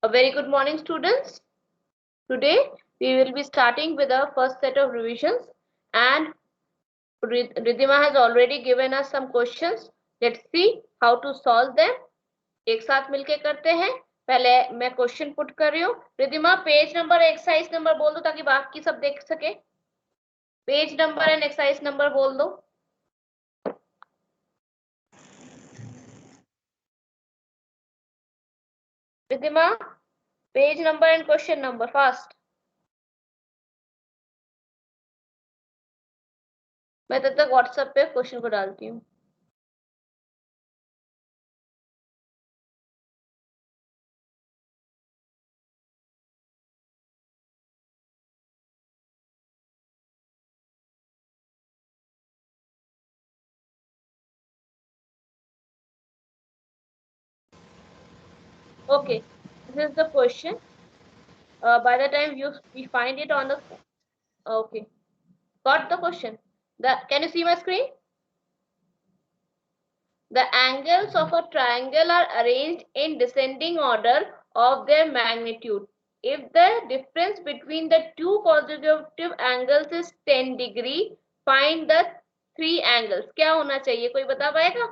A very good morning, students. Today we will be starting with our first set of revisions, and Ridhima has already given us some questions. Let's see how to solve them. एक साथ मिलके करते हैं. पहले मैं question put कर रही हूँ. Ridhima page number exercise number बोल दो ताकि बाकी सब देख सके. Page number and exercise number बोल दो. Ridhima page number and question number fast. मैं तब तक व्हाट्सएप पे क्वेश्चन को डालती हूँ. Okay, this is the question. By the time we find it on the okay, got the question. Can you see my screen? The angles of a triangle are arranged in descending order of their magnitude. If the difference between the two consecutive angles is 10 degree, find the three angles. क्या होना चाहिए? कोई बता पाएगा?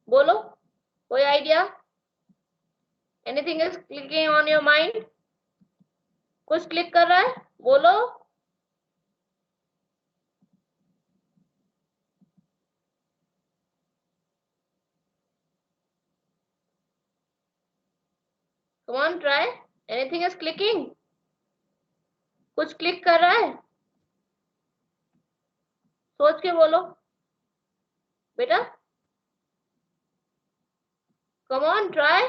बोलो. कोई idea? Anything is clicking on your mind? कुछ click कर रहा है? बोलो. Come on, try. Anything is clicking? कुछ क्लिक कर रहा है? सोच के बोलो बेटा. Come on, try.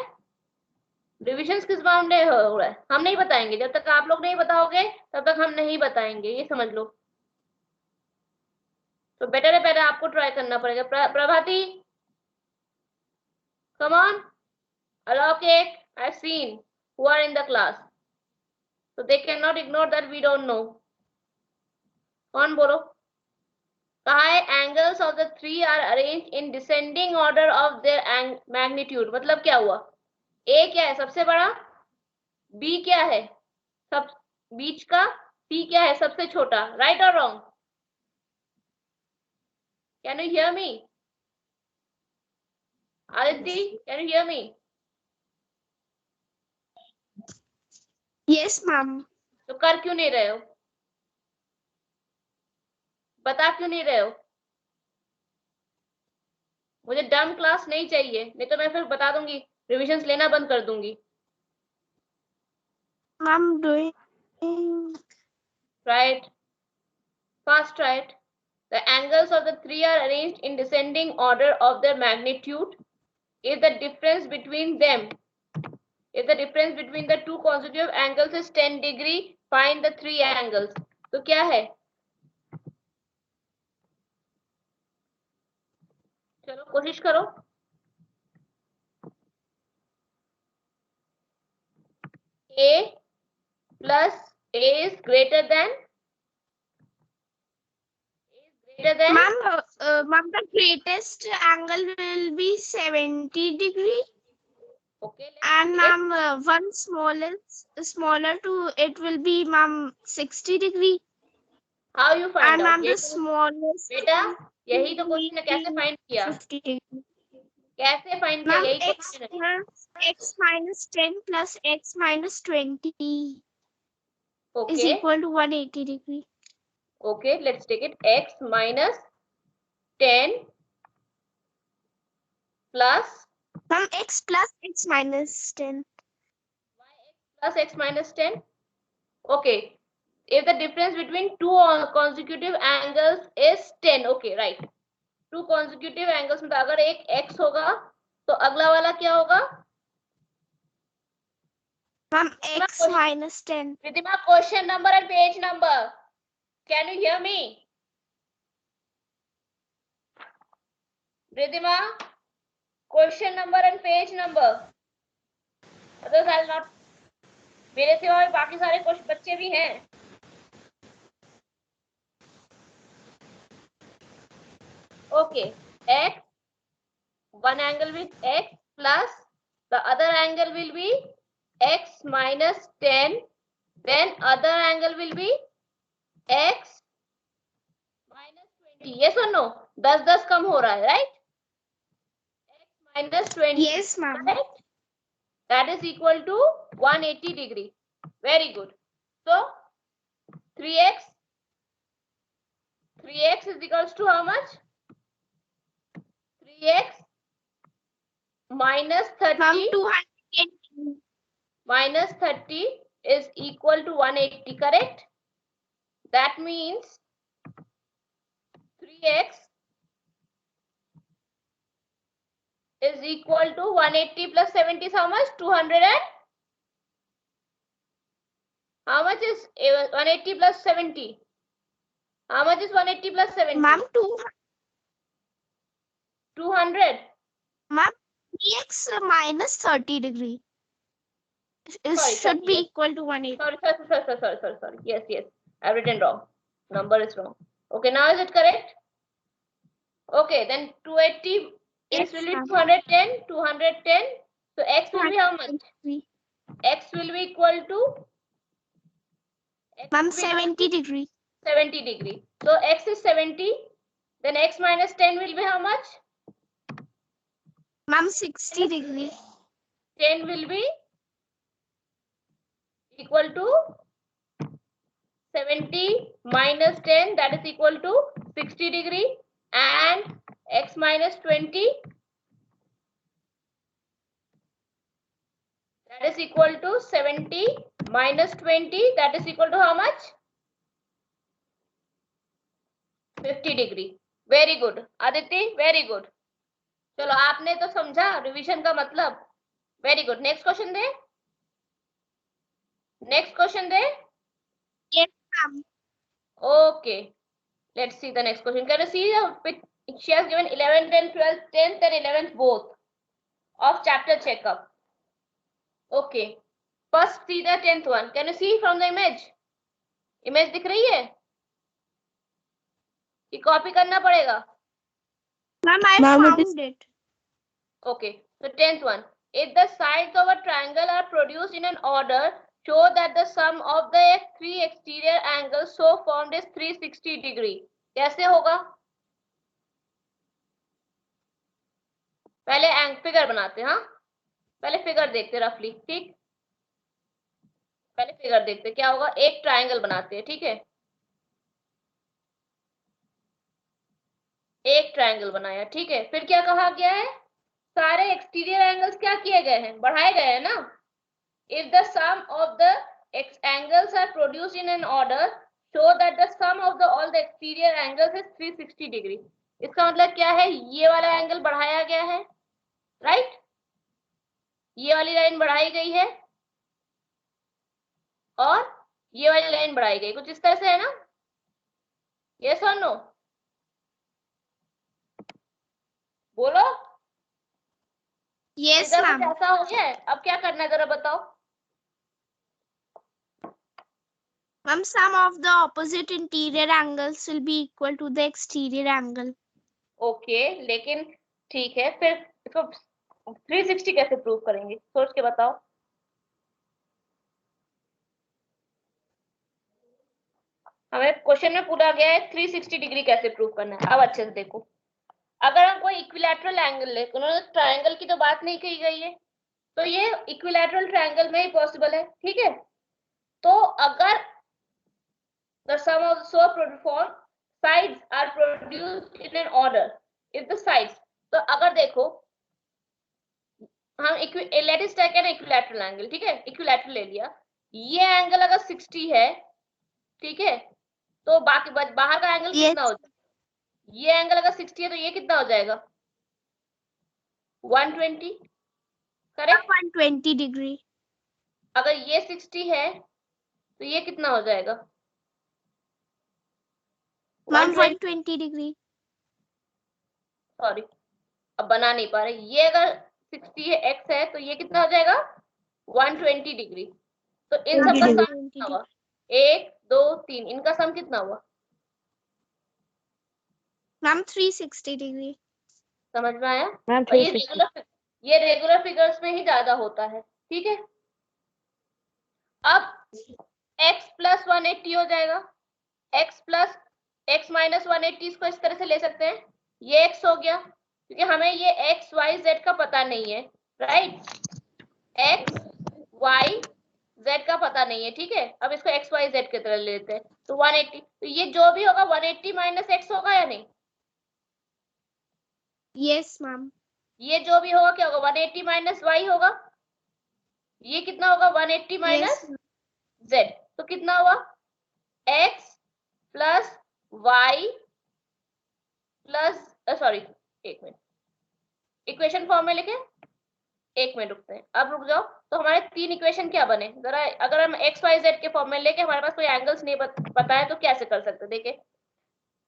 डिविजन्स किस बाउंड में हो रहा है? हम नहीं बताएंगे. जब तक आप लोग नहीं बताओगे तब तक हम नहीं बताएंगे. ये समझ लो. तो बेटर है पहले आपको ट्राई करना पड़ेगा. प्रभाती, come on. Alokek, I've seen who are in the class, so they cannot ignore that we don't know. कौन बोलो. कहा है angles of the three are arranged in descending order of their magnitude. मतलब क्या हुआ? A क्या है सबसे बड़ा, B क्या है सब बीच का, C क्या है सबसे छोटा. राइट और wrong? Can you hear me? Aditi, can you hear me? Yes, ma'am. तो कर क्यों नहीं रहे हो? बता क्यों नहीं रहे हो? मुझे डम क्लास नहीं चाहिए, नहीं तो मैं फिर बता दूंगी, रिविजन्स लेना बंद कर दूंगी. Ma'am, doing. Try it. Fast try it. The angles of the three are arranged in descending order of their magnitude. If the difference between the two consecutive angles is 10 degree, find the three angles. तो क्या है? चलो कोशिश करो. A plus A is greater than Ma'am, ma'am, the greatest angle will be 70 degree. Okay. And ma'am, one smaller to it will be ma'am 60 degree. How you find And out? ma'am, the smallest. बेटा यही तो question है. कैसे find किया? 50 degree. कैसे find किया? Ma'am, यही question है. x minus 10 plus x minus 20 is Okay. equal to 180 degree. Okay, let's take it. X minus 10 plus Ma'am, x plus x minus 10. plus x minus 10. Okay. If the difference between two consecutive angles is 10. Okay, right. Two consecutive angles में अगर एक x होगा तो अगला वाला क्या होगा? Ma'am, x minus 10. Ridhima, question number and page number. Can you hear me? Ridhima, question number and page number. Others I'll not. मेरे सिवा बाकी सारे कुछ बच्चे भी हैं. Okay, x, one angle with x plus the other angle will be x minus 10, then other angle will be x minus 20. yes or no? 10 कम हो रहा है, right? x minus 20. Yes, ma'am. Correct? That is equal to 180 degree. Very good. So 3x is equals to how much? 3x minus 30. Ma'am, 280. Minus 30 is equal to 180, correct? That means 3x is equal to 180 plus 70 is how much? 200 and how much is 180 plus 70? How much is 180 plus 70? Ma'am, 200. Ma'am, 3x minus 30 degree. Sorry, Should be yes. equal to 180. Sorry. Yes. I've written wrong. Number is wrong. Okay, now is it correct? Okay, then 280 Yes, is will be ma'am. 210. So x will be how much? 283. X will be equal to Ma'am, 70 degree. 70 degree. So x is 70. Then x minus 10 will be how much? Ma'am, 60 degree. 10 will be equal to 70 minus 10, that is equal to 60 degree, and x minus 20, that is equal to 70 minus 20, that is equal to how much? 50 degree. Very good Aditi, very good. चलो आपने तो समझा revision का मतलब. Very good. Next question they. Yes, ma'am. Okay, let's see the next question. Can you see she has given 11th and 12th, 10th and 11th both of chapter checkup. Okay, first see the 10th one. Can you see from the image? Image दिख रही है कि copy करना पड़ेगा? Ma'am, I found it. Okay, so 10th one. If the sides of a triangle are produced in an order, show that the sum of the three exterior angles so formed is 360 degree. कैसे होगा? पहले figure बनाते हैं. हाँ, पहले figure देखते रफली. ठीक, पहले फिगर देखते क्या होगा. एक ट्रायंगल बनाते हैं. ठीक है, एक ट्रायंगल बनाया. ठीक है, फिर क्या कहा गया है? सारे एक्सटीरियर एंगल्स क्या किए गए हैं? बढ़ाए गए हैं ना. If the sum of the angles are produced in an order, show that the sum of the all the exterior angles is 360 degree. इसका मतलब क्या है? ये वाला एंगल बढ़ाया गया है, राइट? ये वाली लाइन बढ़ाई गई है और ये वाली लाइन बढ़ाई गई. कुछ इस तरह से है ना? यस और नो? बोलो. Yes, इधर ma'am. कुछ ऐसा हो गया है. अब क्या करना है जरा बताओ. Ma'am, sum of the opposite interior angles will be equal to the exterior angle. Okay, लेकिन ठीक है, फिर इसको 360 कैसे प्रूव करेंगे? सोच के बताओ. हमें क्वेश्चन में पूछा गया है 360 डिग्री कैसे प्रूव करना है. अब अच्छे से देखो. अगर हम कोई इक्विलैटरल एंगल ले, उन्होंने ट्रायंगल की तो बात नहीं कही गई है, तो ये इक्विलैटरल ट्रायंगल में ही पॉसिबल है. ठीक है, तो अगर the sum of so form sides are produced in an order, if the sides, तो अगर देखो हम let us take an equilateral angle. ठीक है, इक्विलैटरल ले लिया. ये एंगल अगर 60 है, ठीक है, तो बाकी बाहर का एंगल कितना हो जाएगा? ये एंगल अगर 60 है तो ये कितना हो जाएगा? 120. करेक्ट? 120 degree. अगर ये 60 है तो ये कितना हो जाएगा? Ma'am, 120 degree. सॉरी, अब बना नहीं पा रहे. ये अगर 60 है, x है, तो ये कितना हो जाएगा? 120 डिग्री. तो इन सब का सम कितना हुआ? 1 2 3, इनका सम कितना हुआ? Ma'am, 360 degree. समझ में आया? मैम और ये रेगुलर ये रेगुलर फिगर्स में ही ज्यादा होता है, ठीक है। अब x प्लस 180 हो जाएगा, x प्लस x माइनस 180 इसको इस तरह से ले सकते हैं, ये x हो गया, क्योंकि हमें ये x y z का पता नहीं है, राइट, x y z का पता नहीं है, ठीक है। अब इसको x y z की तरह ले लेते हैं, तो 180, तो ये जो भी होगा 180 माइनस x होगा या नहीं? Yes ma'am. ये जो भी होगा क्या होगा, 180 माइनस y होगा, ये कितना होगा 180 माइनस z, तो कितना हुआ x plus y plus sorry, एक मिनट, इक्वेशन फॉर्म में लिखे, एक मिनट रुकते हैं, अब रुक जाओ। तो हमारे तीन इक्वेशन क्या बने जरा, अगर हम एक्स वाई जेड के फॉर्म में लेके, हमारे पास कोई एंगल्स नहीं पता है तो कैसे कर सकते, देखिए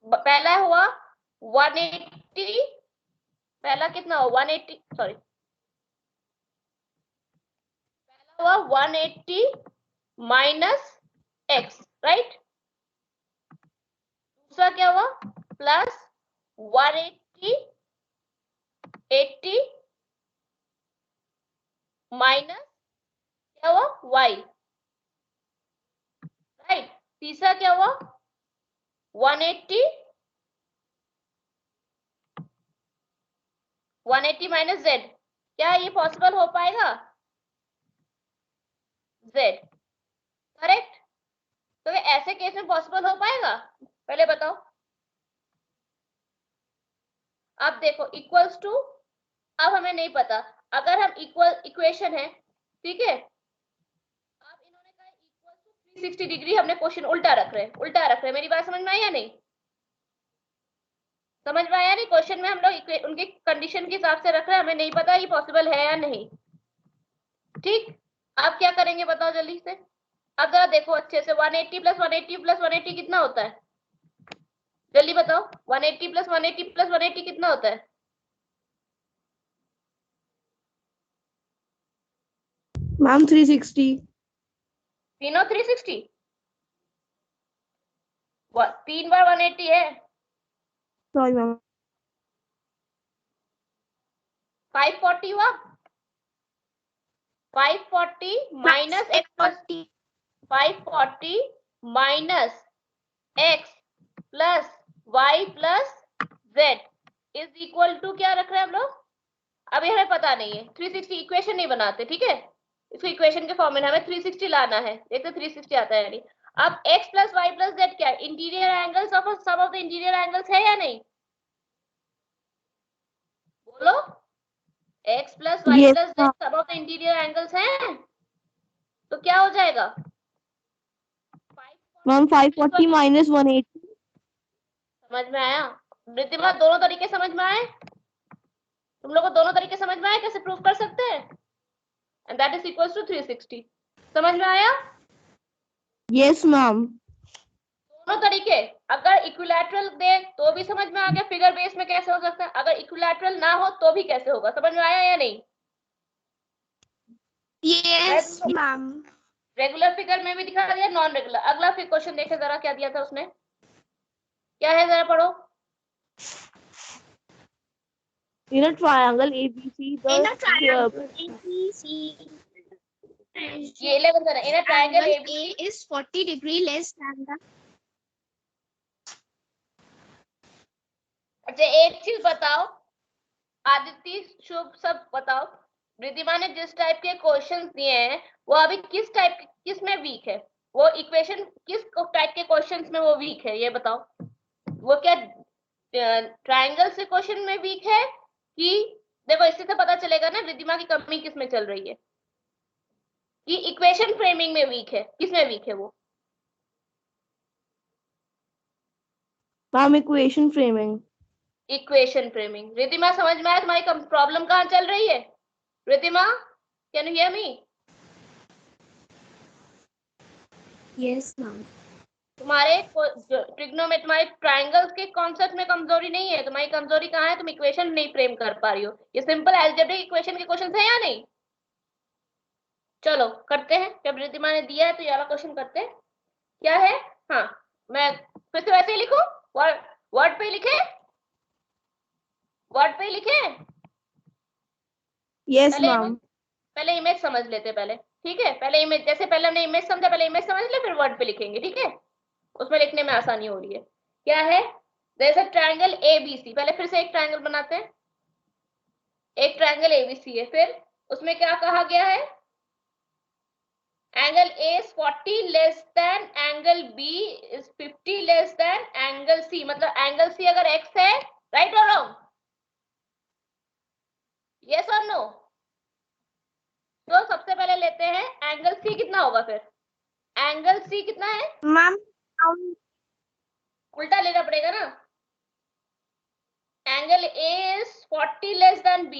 पहला हुआ 180, पहला कितना हुआ 180, सॉरी, पहला हुआ 180 माइनस एक्स, राइट, दूसरा क्या हुआ प्लस 180 80 माइनस क्या हुआ y, राइट, तीसरा क्या हुआ 180 माइनस z, क्या ये पॉसिबल हो पाएगा z, करेक्ट, तो ऐसे केस में पॉसिबल हो पाएगा, पहले बताओ। अब देखो इक्वल्स टू, अब हमें नहीं पता, अगर हम इक्वल इक्वेशन है, ठीक है, अब इन्होंने कहा इक्वल टू 360 डिग्री, हमने क्वेश्चन उल्टा रख रहे हैं, उल्टा रख रहे हैं, मेरी बात समझ में आई या नहीं, समझ में आया नहीं, क्वेश्चन में हम लोग उनके कंडीशन के हिसाब से रख रहे हैं, हमें नहीं पता ये पॉसिबल है या नहीं, ठीक। अब क्या करेंगे बताओ जल्दी से, अब जरा देखो अच्छे से, 180 प्लस 180 प्लस 180 कितना होता है, जल्दी बताओ, 180 प्लस 180 प्लस 180 कितना होता है? मैम 360। तीनों 360, तीन बार 180 है, सॉरी मैम। 540 हुआ, 540 minus X plus 540 minus X plus Y plus Z is equal to क्या रख रहे हैं हम लोग, अभी हमें पता नहीं है, 360 इक्वेशन नहीं बनाते, ठीक है, इसको इक्वेशन के फॉर्म में हमें 360 लाना है, देखते 360 आता है या नहीं। अब x plus Y plus Z क्या है, interior angles of sum of the interior angles है या नहीं, बोलो, x plus Y plus Z sum of the interior angles हैं, तो क्या हो जाएगा मैम 540 माइनस 180। समझ में आया, रिद्धिमा दोनों तरीके समझ में आए, तुम लोग को दोनों तरीके समझ में आए, कैसे प्रूव कर सकते हैं, and that is equals to 360, समझ में आया? Yes ma'am. दोनों तरीके, अगर इक्विलैटरल दे तो भी समझ में आ गया, फिगर बेस में कैसे हो सकता है, अगर इक्विलैटरल ना हो तो भी कैसे होगा, समझ में आया या नहीं? Yes ma'am. रेगुलर फिगर में भी दिखा दिया, नॉन रेगुलर। अगला फिर क्वेश्चन देखे जरा, क्या दिया था उसने, क्या है जरा पढ़ो। In a triangle ABC, ये 11 जरा, इन a triangle A is 40 degree less than the. अच्छा एक चीज बताओ, आदित्य शुभ सब बताओ, रिद्धिमा ने जिस टाइप के क्वेश्चंस दिए हैं वो अभी किस टाइप किस में वीक है, वो इक्वेशन किस टाइप के क्वेश्चंस में वो वीक है, ये बताओ, वो क्या ट्रायंगल से क्वेश्चन में वीक है, कि देखो इससे तो पता चलेगा ना रिद्धिमा की कमी किस में चल रही है, कि इक्वेशन फ्रेमिंग में वीक है, किस में वीक है वो, ma'am equation framing. Equation framing. Riddhima समझ में आया तुम्हारी प्रॉब्लम कहाँ चल रही है, Riddhima can you hear me? Yes ma'am. तुम्हारे ट्रिग्नोमेट्री, तुम्हारे ट्रायंगल्स के कॉन्सेप्ट में कमजोरी नहीं है, तुम्हारी कमजोरी कहाँ है, तुम इक्वेशन नहीं फ्रेम कर पा रही हो, ये सिंपल अलजेब्रिक इक्वेशन के क्वेश्चन है या नहीं? चलो करते हैं, जब रिद्धिमा ने दिया है तो ये वाला क्वेश्चन करते हैं, क्या है, हाँ मैं फिर से वैसे ही लिखूं, वर्ड पे लिखे, वर्ड पे लिखे, Yes, पहले ma'am. पहले इमेज समझ लेते पहले, ठीक है। पहले इमेज, जैसे पहले हमने इमेज समझा, पहले इमेज समझ ले फिर वर्ड पे लिखेंगे, ठीक है। उसमें लिखने में आसानी हो रही है। क्या है, there is a triangle ABC। पहले फिर से एक ट्रायंगल बनाते हैं। एक ट्रायंगल ABC है, फिर उसमें क्या कहा गया है, angle A is 40 less than angle B is 50 less than angle C। मतलब एंगल C अगर x है, राइट और रॉन्ग, यस और नो। तो सबसे पहले लेते हैं एंगल C कितना होगा, फिर एंगल C कितना है, Ma'am, उल्टा लेना पड़ेगा ना। Angle A is 40 less than B,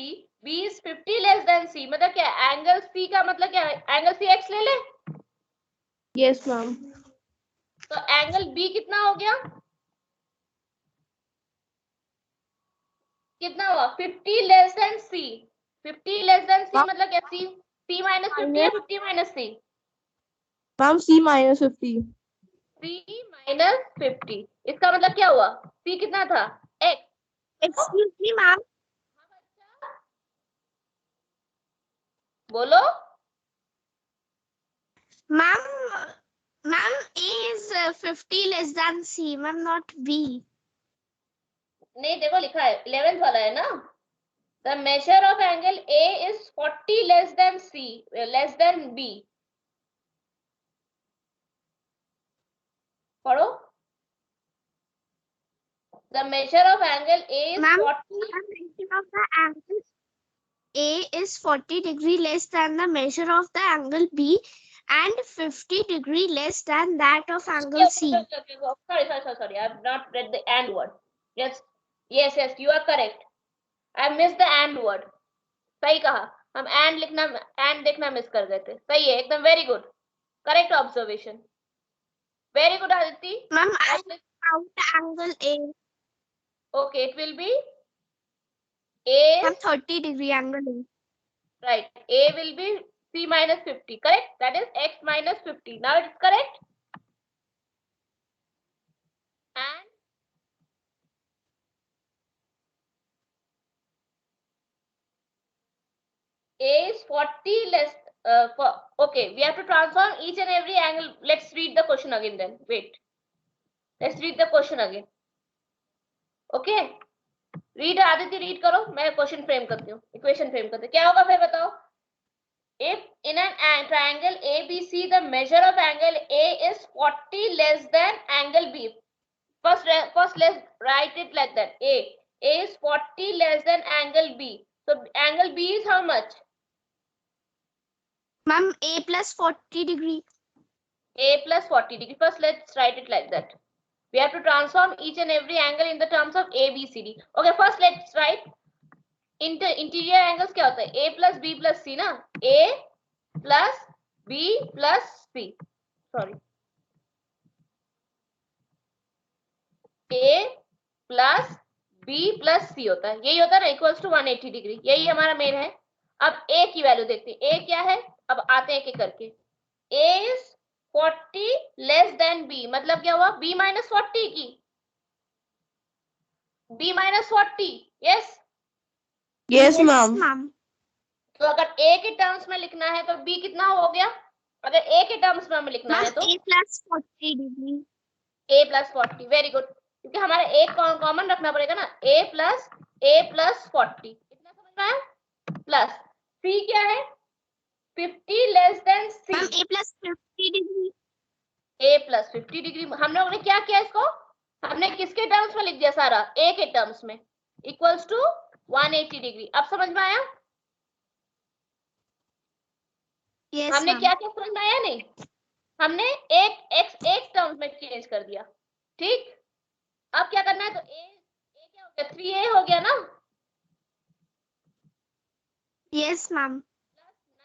B is 50 less than C। मतलब क्या, एंगल C का मतलब क्या है, एंगल C x ले ले। yes, ma'am. तो एंगल B कितना हो गया, कितना हुआ, 50 less than C। 50 less than C मतलब क्या, C माइनस 50 या 50 minus C। Ma'am, C minus 50. C minus 50, इसका मतलब क्या हुआ, C कितना था, x। Excuse me, ma'am. बोलो। Ma'am, A is 50 less than C, ma'am, not B. नहीं देखो लिखा है 11th वाला है ना, the measure of angle A is 40 less than C less than B। पढ़ो, the measure of angle A is Ma'am, 40। the measure of the angle A is 40 degree less than the measure of the angle B and 50 degree less than that of angle C. Sorry, I have not read the and word. Yes, you are correct. I missed the and word. सही कहा, हम and लिखना, and देखना miss कर गए थे। सही है एकदम, very good, correct observation, very good Aditi. Ma'am, I found the angle A. Okay, it will be A, Ma'am, 30 degree angle A. right, A will be C minus 50, correct? That is x minus 50. Now it is correct. And A is 40 less, okay, we have to transform each and every angle. Let's read the question again then. Wait. Let's read the question again. Okay. Read Aditya, read करो, मैं question frame करती हूँ, equation frame करती हूँ। क्या होगा फिर बताओ। If in an triangle ABC the measure of angle A is 40 less than angle B. First let's write it like that. A is 40 less than angle B. So angle B is how much? Ma'am, A plus 40 degree. A plus 40 degree. First let's write it like that. We have to transform each and every angle in the terms of A, B, C, D. Okay, first let's write interior angles क्या होता है, A plus B plus C ना, A plus B plus C, sorry, A plus B plus C होता है, यही होता है ना, इक्वल्स टू 180 डिग्री, यही हमारा मेन है। अब A की वैल्यू देखते हैं, A क्या है, अब आते हैं एक एक करके। A is 40 less than B, मतलब क्या हुआ, B minus 40 की, B minus 40, yes, Yes, ma'am. तो अगर A के टर्म्स में लिखना है तो B कितना हो गया, अगर A के टर्म्स में हमें लिखना है तो A plus 40 degree. A plus 40, very good, क्योंकि हमारे एक कॉमन रखना पड़ेगा ना, A plus 40, इतना समझ में आया। प्लस C क्या है, 50 less than C। Ma'am, A plus 50 degree. A plus 50 degree, हम लोगों ने क्या किया इसको, हमने किसके टर्म्स में लिख दिया सारा, A के टर्म्स में, इक्वल्स टू 180 डिग्री। अब समझ में आया, Yes, हमने ma'am. क्या क्या समझ में आया, नहीं, हमने एक टर्म्स में चेंज कर दिया, ठीक। अब क्या करना है, तो A क्या हो गया, 3A हो गया ना, Yes, ma'am.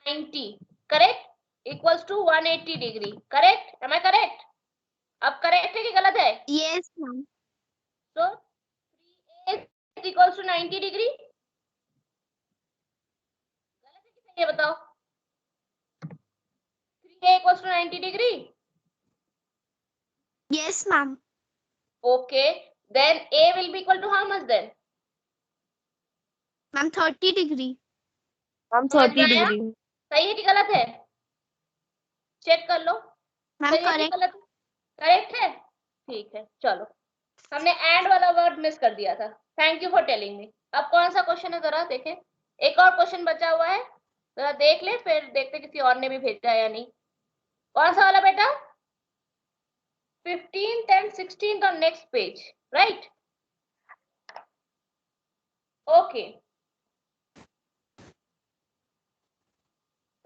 90, correct, equals to 180 degree, correct, am I correct. अब करेक्ट है कि गलत है, Yes, ma'am. तो 3A इक्वल्स टू 90 डिग्री, गलत है कि सही है बताओ, 3A equals to 90 degree, Yes, ma'am. okay, then A will be equal to how much then, Ma'am, 30 degree. Ma'am समझ 30 में आया? डिग्री। सही है कि गलत है? चेक कर लो। मैम सही है कि करेक्ट। गलत है? करेक्ट है, ठीक है। चलो, हमने एंड वाला वर्ड मिस कर दिया था। Thank you for telling me. अब कौन सा क्वेश्चन है जरा देखें। एक और क्वेश्चन बचा हुआ है, जरा देख ले, फिर देखते किसी और ने भी भेजा है या नहीं। कौन सा वाला बेटा? 15th and 16th on next page, right? Okay.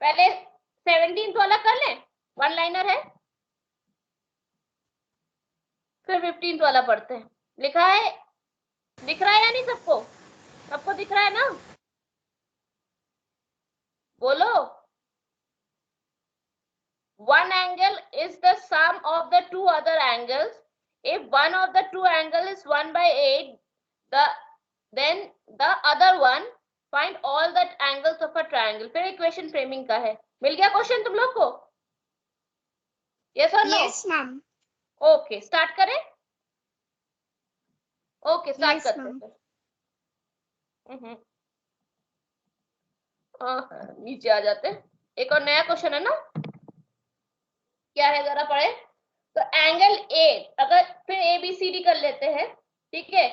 पहले 17th वाला कर लें, वन लाइनर है, फिर 15th वाला पढ़ते हैं। लिखा है, दिख रहा है या नहीं सबको? सबको दिख रहा है ना? बोलो। One angle is the sum of the two other angles. If one of the two angle is 1/8, then the other one find all the angles of a triangle. फिर इक्वेशन फ्रेमिंग का है। मिल गया क्वेश्चन तुम लोग को? Yes और no? Yes ma'am. Okay, start करें। Okay, start yes करते मैम। हैं। नीचे आ जाते हैं। एक और नया क्वेश्चन है ना, क्या है जरा पढ़े। तो एंगल ए, अगर फिर ए बी सी डी कर लेते हैं, ठीक है।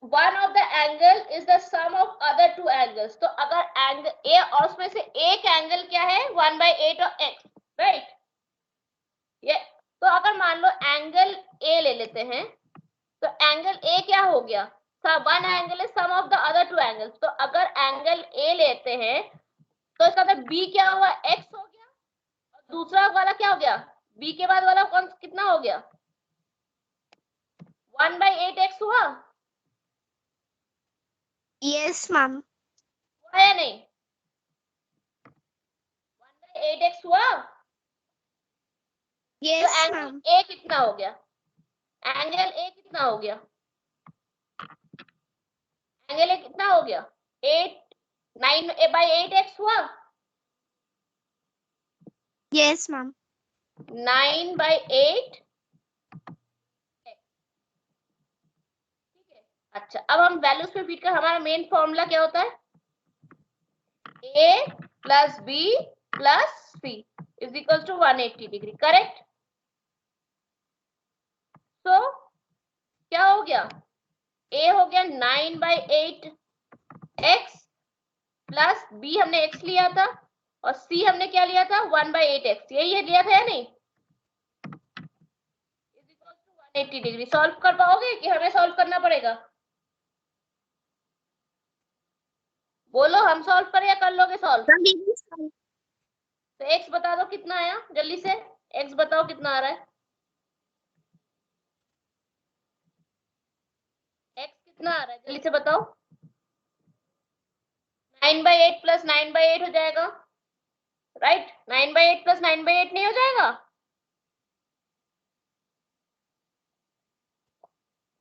One of the angle is the sum of other two angles. तो अगर एंगल ए और उसमें से एक एंगल क्या है, 1/8 और एक्स, राइट। ये तो अगर मान लो एंगल ए ले लेते हैं, तो एंगल ए क्या हो गया, one angle is sum of the other two angles. तो अगर एंगल ए लेते हैं, तो इसका मतलब बी क्या हुआ, एक्स हो गया, और दूसरा वाला क्या हो गया, बी के बाद वाला कौन कितना हो गया, 1/8x हुआ। Yes ma'am. हुआ या नहीं? 1/8x हुआ। तो यस एंगल मैम। ए कितना हो गया, एंगल ए कितना हो गया, एंगल ए कितना हो गया, 9/8x हुआ। Yes ma'am. 9/8। अच्छा, अब हम वैल्यूज पे फीड कर, हमारा मेन फॉर्मूला क्या होता है, a plus b plus c is equal to 180 degree, correct. तो क्या हो गया, a हो गया 9/8x प्लस b हमने x लिया था, और c हमने क्या लिया था, 1/8x, यही लिया था या नहीं, is equal to 180 degree. Solve कर पाओगे कि हमें सॉल्व करना पड़ेगा? बोलो, हम सॉल्व करें या कर लोगे सॉल्व? तो x बता दो कितना आया, जल्दी से x बताओ कितना आ रहा है, x कितना आ रहा है, जल्दी से बताओ। 9/8 प्लस 9/8 हो जाएगा, राइट। 9/8 प्लस 9/8 नहीं हो जाएगा,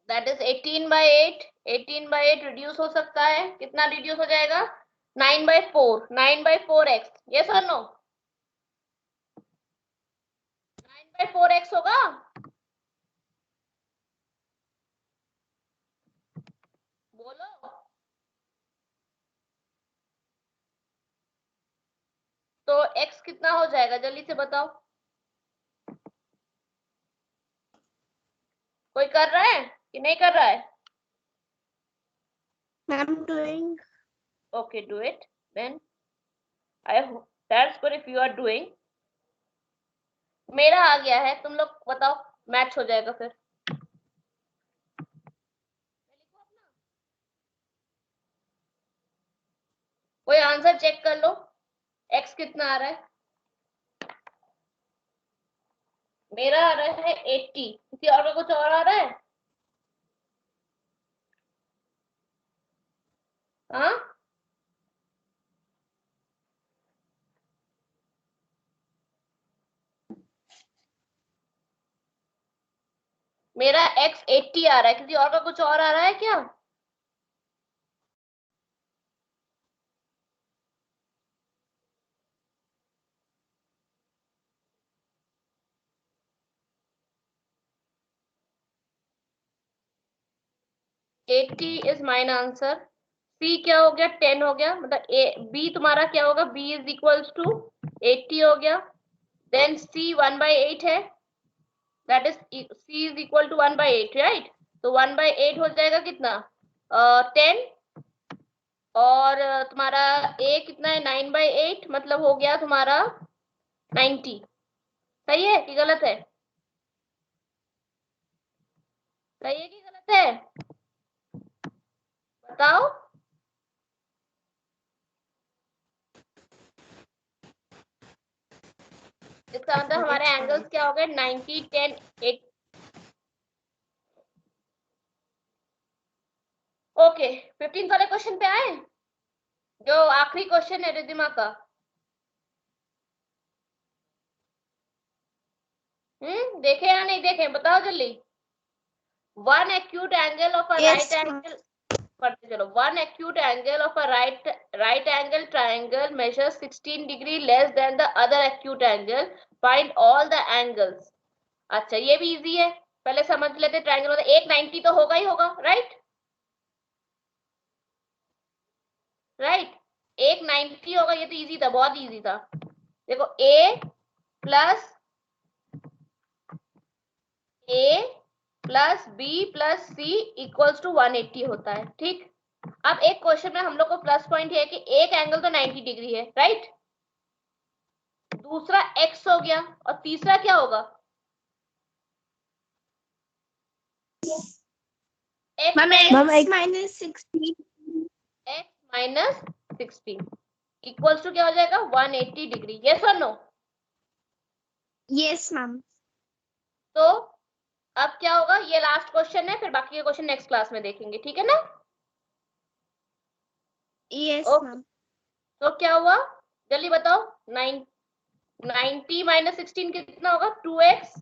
दैट इज 18/8। 18/8 रिड्यूस हो सकता है, कितना रिड्यूस हो जाएगा, 9/4, 9/4x, यस और नो, 9/4x होगा। बोलो, तो x कितना हो जाएगा, जल्दी से बताओ। कोई कर रहा है कि नहीं कर रहा है? Ma'am doing. Okay, do it then. I hope that's good if you are doing. मेरा आ गया है, तुम लोग बताओ, मैच हो जाएगा फिर। कोई आंसर चेक कर लो, x कितना आ रहा है। मेरा आ रहा है 80, किसी और का कुछ और आ रहा है? हाँ, मेरा x 80 आ रहा है, किसी और का कुछ और आ रहा है क्या? Eighty is mine answer. C क्या हो गया 10 हो गया, मतलब B तुम्हारा क्या होगा, B इज इक्वल्स टू 80 हो गया। देन C 1/8 है, that is C is equal to 1/8, right. तो 1/8 हो जाएगा कितना 10, और तुम्हारा A कितना है 9/8, मतलब हो गया तुम्हारा 90। सही है कि गलत है? सही है कि गलत है, बताओ। इसका मतलब हमारे एंगल्स क्या हो गए 90, 10, 8। ओके, 15 वाले क्वेश्चन पे आए, जो आखिरी क्वेश्चन है रिद्धिमा का। देखे या नहीं देखे, बताओ जल्दी। One acute angle of a right angle, पढ़ते चलो। One acute angle of a right angle triangle measures 16 degree less than the other acute angle, find all the angles. अच्छा, ये भी इजी है, पहले समझ लेते। ट्राइंगल मतलब 190 तो होगा ही होगा, राइट राइट, 190 होगा, ये तो इजी था, बहुत इजी था। देखो a प्लस B plus C equals to 180 होता है, ठीक। अब एक क्वेश्चन में हम लोग को प्लस पॉइंट है कि एक एंगल तो 90 डिग्री है, राइट। दूसरा x हो गया, और तीसरा क्या होगा, x minus 16 x minus 16 equals to क्या हो जाएगा 180 डिग्री। यस और नो? yes ma'am तो अब क्या होगा, ये लास्ट क्वेश्चन है, फिर बाकी के क्वेश्चन नेक्स्ट क्लास में देखेंगे, ठीक है ना? yes ओके, ma'am तो क्या हुआ जल्दी बताओ। 90 माइनस 16 कितना होगा, 2x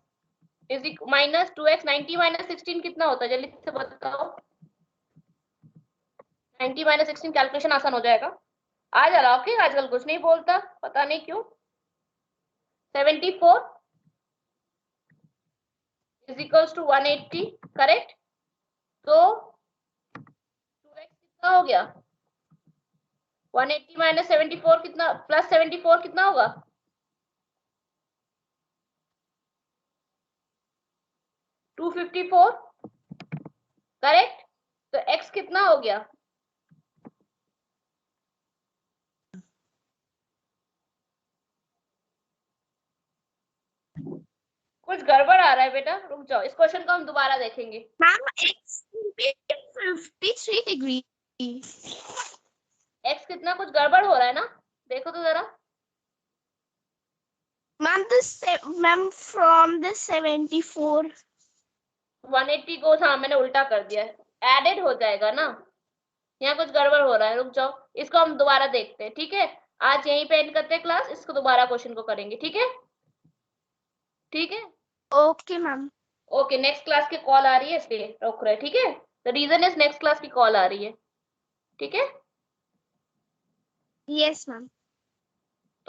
is minus 2x। 90 minus 16 कितना होता है, जल्दी से बताओ। 90 माइनस 16 कैलकुलेशन आसान हो जाएगा। आ जा रहा, ओके, आजकल कुछ नहीं बोलता, पता नहीं क्यों। 74 इज इक्वल्स टू 180, करेक्ट। तो 2x कितना हो गया, 180 माइनस 74 कितना, प्लस 74 कितना होगा, 254, करेक्ट। तो x कितना हो गया, कुछ गड़बड़ आ रहा है बेटा, रुक जाओ, इस क्वेश्चन को हम दोबारा देखेंगे। ma'am x will be 53 degree x कितना, कुछ गड़बड़ हो रहा है ना, देखो तो जरा। ma'am from the 74 180 को हाँ मैंने उल्टा कर दिया है, एडेड हो जाएगा ना, यहाँ कुछ गड़बड़ हो रहा है, रुक जाओ, इसको हम दोबारा देखते हैं, ठीक है। आज यहीं पे एंड करते हैं क्लास, इसको दोबारा क्वेश्चन को करेंगे, ठीक है, ठीक है। okay ma'am okay, next class की कॉल आ रही है इसलिए रोक रहे हैं, ठीक है। The reason is next class की कॉल आ रही है, ठीक है। yes ma'am